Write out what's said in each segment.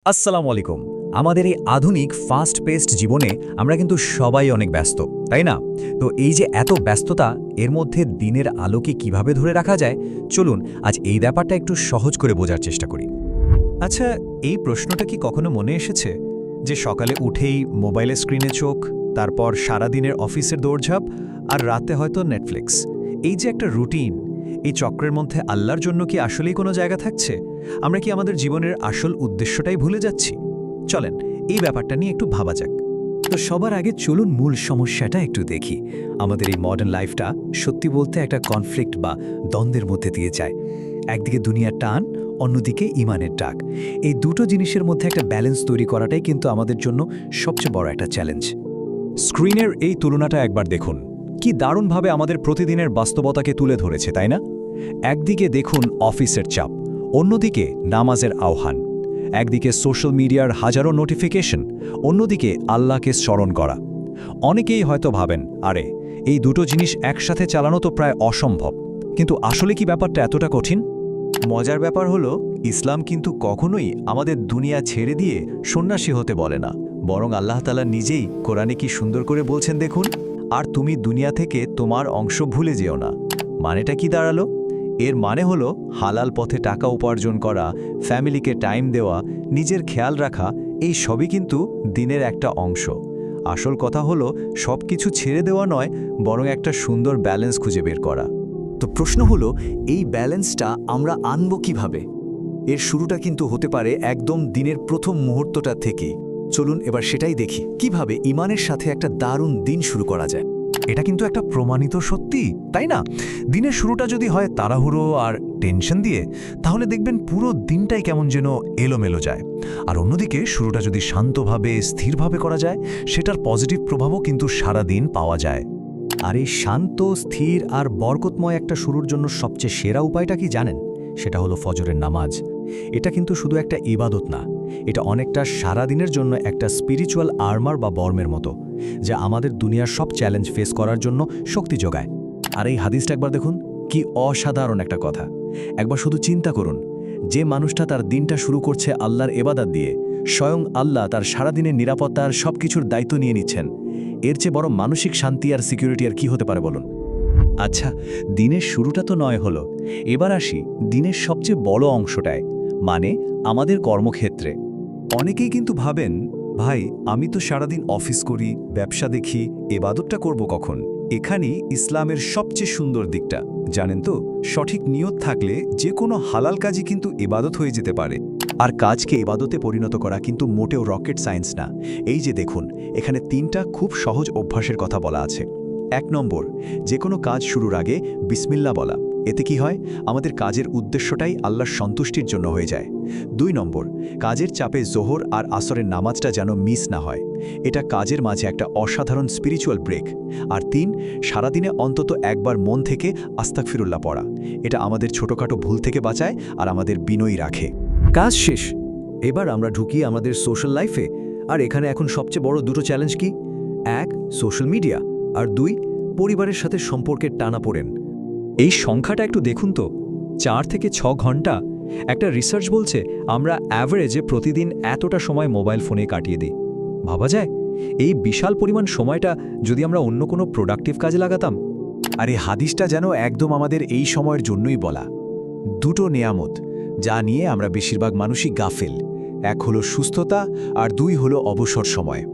আসসালামু আলাইকুম। আমাদের এই আধুনিক ফাস্ট পেস্ট জীবনে আমরা কিন্তু সবাই অনেক ব্যস্ত, তাই না? তো এই যে এত ব্যস্ততা, এর মধ্যে দিনের আলোকে কিভাবে ধরে রাখা যায়, চলুন আজ এই ব্যাপারটা একটু সহজ করে বোঝার চেষ্টা করি। আচ্ছা, এই প্রশ্নটা কি কখনো মনে এসেছে যে সকালে উঠেই মোবাইলের স্ক্রিনে চোখ, তারপর সারাদিনের অফিসের দৌড়ঝাঁপ, আর রাতে হয়তো নেটফ্লিক্স, এই যে একটা রুটিন, এই চক্রের মধ্যে আল্লাহর জন্য কি আসলেই কোনো জায়গা থাকছে? আমরা কি আমাদের জীবনের আসল উদ্দেশ্যটাই ভুলে যাচ্ছি? চলেন এই ব্যাপারটা নিয়ে একটু ভাবা যাক। তো সবার আগে চলুন মূল সমস্যাটা একটু দেখি। আমাদের এই মডার্ন লাইফটা সত্যি বলতে একটা কনফ্লিক্ট বা দ্বন্দ্বের মধ্যে দিয়ে যায়। একদিকে দুনিয়ার টান, অন্যদিকে ইমানের ডাক। এই দুটো জিনিসের মধ্যে একটা ব্যালেন্স তৈরি করাটাই কিন্তু আমাদের জন্য সবচেয়ে বড় একটা চ্যালেঞ্জ। স্ক্রিনের এই তুলনাটা একবার দেখুন, কি দারুণভাবে আমাদের প্রতিদিনের বাস্তবতাকে তুলে ধরেছে, তাই না? একদিকে দেখুন অফিসের চাপ, অন্যদিকে নামাজের আহ্বান। একদিকে সোশ্যাল মিডিয়ার হাজারো নোটিফিকেশন, অন্যদিকে আল্লাহকে স্মরণ করা। অনেকেই হয়তো ভাবেন, আরে এই দুটো জিনিস একসাথে চালানো তো প্রায় অসম্ভব, কিন্তু আসলে কি ব্যাপারটা এতটা কঠিন? মজার ব্যাপার হলো, ইসলাম কিন্তু কখনোই আমাদের দুনিয়া ছেড়ে দিয়ে সন্ন্যাসী হতে বলে না, বরং আল্লাহ তাআলা নিজেই কোরআনে কি সুন্দর করে বলছেন দেখুন, আর তুমি দুনিয়া থেকে তোমার অংশ ভুলে যেও না। মানেটা কি দাঁড়ালো? এর মানে হলো হালাল পথে টাকা উপার্জন করা, ফ্যামিলিকে টাইম দেওয়া, নিজের খেয়াল রাখা, এই সবই কিন্তু দিনের একটা অংশ। আসল কথা হলো সব কিছু ছেড়ে দেওয়া নয়, বরং একটা সুন্দর ব্যালেন্স খুঁজে বের করা। তো প্রশ্ন হলো, এই ব্যালেন্সটা আমরা আনব কিভাবে? এর শুরুটা কিন্তু হতে পারে একদম দিনের প্রথম মুহূর্তটা থেকেই। চলুন এবার সেটাই দেখি, কিভাবে ইমানের সাথে একটা দারুণ দিন শুরু করা যায়। এটা কিন্তু একটা প্রমাণিত সত্যি, তাই না? দিনের শুরুটা যদি হয় তাড়াহুড়ো আর টেনশন দিয়ে, তাহলে দেখবেন পুরো দিনটাই কেমন যেন এলোমেলো যায়। আর অন্যদিকে শুরুটা যদি শান্তভাবে, স্থিরভাবে করা যায়, সেটার পজিটিভ প্রভাবও কিন্তু সারা দিন পাওয়া যায়। আর এই শান্ত, স্থির আর বরকতময় একটা শুরুর জন্য সবচেয়ে সেরা উপায়টা কি জানেন? সেটা হলো ফজরের নামাজ। এটা কিন্তু শুধু একটা ইবাদত না, এটা অনেকটা সারাদিনের জন্য একটা স্পিরিচুয়াল আর্মার বা বর্মের মতো, যা আমাদের দুনিয়ার সব চ্যালেঞ্জ ফেস করার জন্য শক্তি যোগায়। আর এই হাদিসটা একবার দেখুন, কি অসাধারণ একটা কথা। একবার শুধু চিন্তা করুন, যে মানুষটা তার দিনটা শুরু করছে আল্লাহর ইবাদত দিয়ে, স্বয়ং আল্লাহ তার সারাদিনের নিরাপত্তার সব কিছুর দায়িত্ব নিয়ে নিচ্ছেন। এর চেয়ে বড় মানসিক শান্তি আর সিকিউরিটি আর কি হতে পারে বলুন? আচ্ছা, দিনের শুরুটা তো নয় হলো, এবার আসি দিনের সবচেয়ে বড় অংশটায়, মানে আমাদের কর্মক্ষেত্রে। অনেকেই কিন্তু ভাবেন, ভাই আমি তো সারাদিন অফিস করি, ব্যবসা দেখি, এবাদতটা করব কখন? এখানেই ইসলামের সবচেয়ে সুন্দর দিকটা, জানেন তো? সঠিক নিয়ত থাকলে যে কোনো হালাল কাজই কিন্তু ইবাদত হয়ে যেতে পারে। আর কাজকে ইবাদতে পরিণত করা কিন্তু মোটেও রকেট সায়েন্স না। এই যে দেখুন, এখানে 3টা খুব সহজ অভ্যাসের কথা বলা আছে। 1 নম্বর, যে কোনো কাজ শুরুর আগে বিসমিল্লাহ বলা। এতে কি হয়? আমাদের কাজের উদ্দেশ্যটাই আল্লাহর সন্তুষ্টির জন্য হয়ে যায়। 2 নম্বর, কাজের চাপে জোহর আর আসরের নামাজটা যেন মিস না হয়। এটা কাজের মাঝে একটা অসাধারণ স্পিরিচুয়াল ব্রেক। আর 3, সারাদিনে অন্তত একবার মন থেকে আস্তাগফিরুল্লাহ পড়া। এটা আমাদের ছোটখাটো ভুল থেকে বাঁচায় আর আমাদের বিনয়ী রাখে। কাজ শেষ, এবার আমরা ঢুকি আমাদের সোশ্যাল লাইফে। আর এখানে এখন সবচেয়ে বড় দুটো চ্যালেঞ্জ কি? 1, সোশ্যাল মিডিয়া, আর 2, পরিবারের সাথে সম্পর্কের টানাপোড়েন। এই সংখ্যাটা একটু দেখুন তো, 4 থেকে 6 ঘন্টা। একটা রিসার্চ বলছে আমরা অ্যাভারেজে প্রতিদিন এতটা সময় মোবাইল ফোনে কাটিয়ে দিই। ভাবা যায়, এই বিশাল পরিমাণ সময়টা যদি আমরা অন্য কোনো প্রোডাক্টিভ কাজে লাগাতাম। আর এই হাদিসটা যেন একদম আমাদের এই সময়ের জন্যই বলা। 2টো নেয়ামত, যা নিয়ে আমরা বেশিরভাগ মানুষই গাফেল। 1 হলো সুস্থতা, আর 2 হলো অবসর সময়।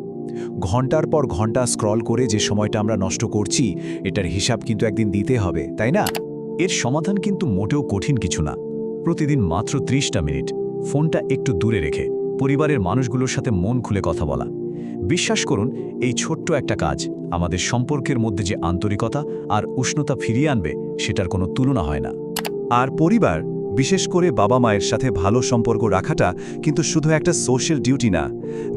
ঘন্টার পর ঘন্টা স্ক্রল করে যে সময়টা আমরা নষ্ট করছি, এটার হিসাব কিন্তু একদিন দিতে হবে, তাই না? এর সমাধান কিন্তু মোটেও কঠিন কিছু না। প্রতিদিন মাত্র 30টা মিনিট ফোনটা একটু দূরে রেখে পরিবারের মানুষগুলোর সাথে মন খুলে কথা বলা। বিশ্বাস করুন, এই ছোট্ট একটা কাজ আমাদের সম্পর্কের মধ্যে যে আন্তরিকতা আর উষ্ণতা ফিরিয়ে আনবে, সেটার কোনো তুলনা হয় না। আর পরিবার, বিশেষ করে বাবা মায়ের সাথে ভালো সম্পর্ক রাখাটা কিন্তু শুধু একটা সোশ্যাল ডিউটি না।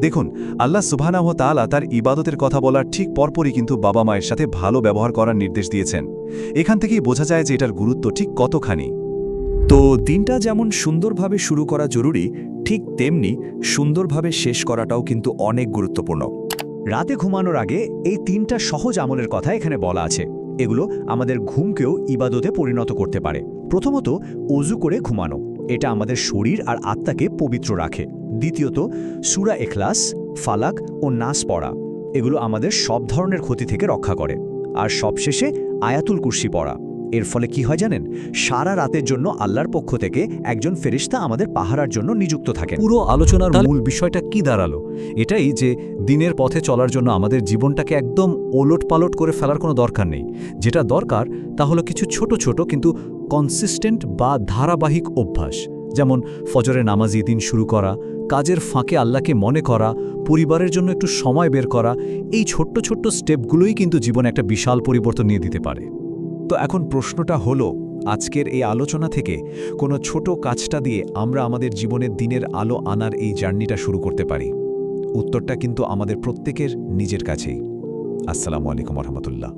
দেখুন, আল্লাহ সুবহানাহু ওয়া তাআলা তার ইবাদতের কথা বলার ঠিক পরপরই কিন্তু বাবা মায়ের সাথে ভালো ব্যবহার করার নির্দেশ দিয়েছেন। এখান থেকেই বোঝা যায় যে এটার গুরুত্ব ঠিক কতখানি। তো দিনটা যেমন সুন্দরভাবে শুরু করা জরুরি, ঠিক তেমনি সুন্দরভাবে শেষ করাটাও কিন্তু অনেক গুরুত্বপূর্ণ। রাতে ঘুমানোর আগে এই 3টা সহজ আমলের কথা এখানে বলা আছে। এগুলো আমাদের ঘুমকেও ইবাদতে পরিণত করতে পারে। প্রথমত, অজু করে ঘুমানো। এটা আমাদের শরীর আর আত্মাকে পবিত্র রাখে। দ্বিতীয়ত সূরা ইখলাস, ফালাক ও নাস পড়া, এগুলো আমাদের সব ধরনের ক্ষতি থেকে রক্ষা করে। আর সবশেষে আয়াতুল কুরসি পড়া। এর ফলে কি হয় জানেন, সারা রাতের জন্য আল্লাহর পক্ষ থেকে একজন ফেরেশতা আমাদের পাহারার জন্য নিযুক্ত থাকেন। পুরো আলোচনার মূল বিষয়টা কি দাঁড়ালো? এটাই যে দিনের পথে চলার জন্য আমাদের জীবনটাকে একদম ওলটপালট করে ফেলার কোনো দরকার নেই। যেটা দরকার তা হলো কিছু ছোট ছোট কিন্তু কনসিস্টেন্ট বা ধারাবাহিক অভ্যাস, যেমন ফজরে নামাজি দিন শুরু করা, কাজের ফাঁকে আল্লাহকে মনে করা, পরিবারের জন্য একটু সময় বের করা। এই ছোট্ট ছোট্ট স্টেপগুলোই কিন্তু জীবনে একটা বিশাল পরিবর্তন নিয়ে দিতে পারে। তো এখন প্রশ্নটা হলো, আজকের এই আলোচনা থেকে কোনো ছোট কাজটা দিয়ে আমরা আমাদের জীবনের দিনের আলো আনার এই জার্নিটা শুরু করতে পারি? উত্তরটা কিন্তু আমাদের প্রত্যেকের নিজের কাছেই। আসসালামু আলাইকুম রহমতুল্লাহ।